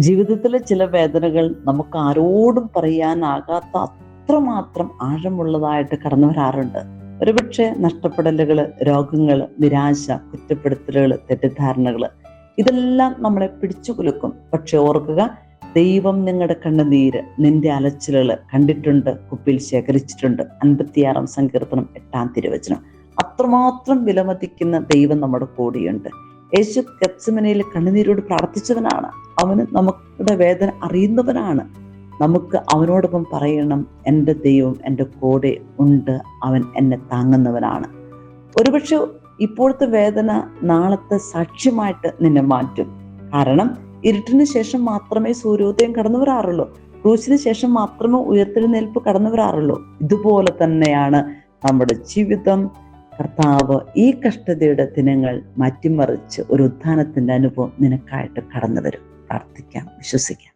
ജീവിതത്തിലെ ചില വേദനകൾ നമുക്ക് ആരോടും പറയാനാകാത്ത അത്രമാത്രം ആഴമുള്ളതായിട്ട് കടന്നു വരാറുണ്ട്. ഒരുപക്ഷെ നഷ്ടപ്പെടലുകള്, രോഗങ്ങള്, നിരാശ, കുറ്റപ്പെടുത്തലുകള്, തെറ്റിദ്ധാരണകള് ഇതെല്ലാം നമ്മളെ പിടിച്ചു കുലുക്കും. പക്ഷെ ഓർക്കുക, ദൈവം നിങ്ങളുടെ കണ്ണുനീര്, നിന്റെ അലച്ചിലുകള് കണ്ടിട്ടുണ്ട്, കുപ്പിയിൽ ശേഖരിച്ചിട്ടുണ്ട്. 56 സങ്കീർത്തനം 8 തിരുവചനം. അത്രമാത്രം വിലമതിക്കുന്ന ദൈവം നമ്മുടെ കൂടെയുണ്ട്. യേശു ഗെത്സമനയിൽ കണ്ണുനീരോട് പ്രാർത്ഥിച്ചവനാണ്. അവന് നമ്മുടെ വേദന അറിയുന്നവനാണ്. നമുക്ക് അവനോടൊപ്പം പറയണം, എൻ്റെ ദൈവം എൻ്റെ കൂടെ ഉണ്ട്, അവൻ എന്നെ താങ്ങുന്നവനാണ്. ഒരുപക്ഷെ ഇപ്പോഴത്തെ വേദന നാളത്തെ സാക്ഷ്യമായിട്ട് നിന്നെ മാറ്റും. കാരണം ഇരുട്ടിന് ശേഷം മാത്രമേ സൂര്യോദയം കടന്നു വരാറുള്ളൂ. ക്രൂശിന് ശേഷം മാത്രമേ ഉയർത്തെഴുന്നേൽപ്പ് കടന്നു വരാറുള്ളൂ. ഇതുപോലെ തന്നെയാണ് നമ്മുടെ ജീവിതം. കർത്താവ് ഈ കഷ്ടതയുടെ ദിനങ്ങൾ മാറ്റിമറിച്ച് ഒരു ഉത്ഥാനത്തിന്റെ അനുഭവം നിനക്കായിട്ട് കടന്നു വരും. പ്രാർത്ഥിക്കാം, വിശ്വസിക്കാം.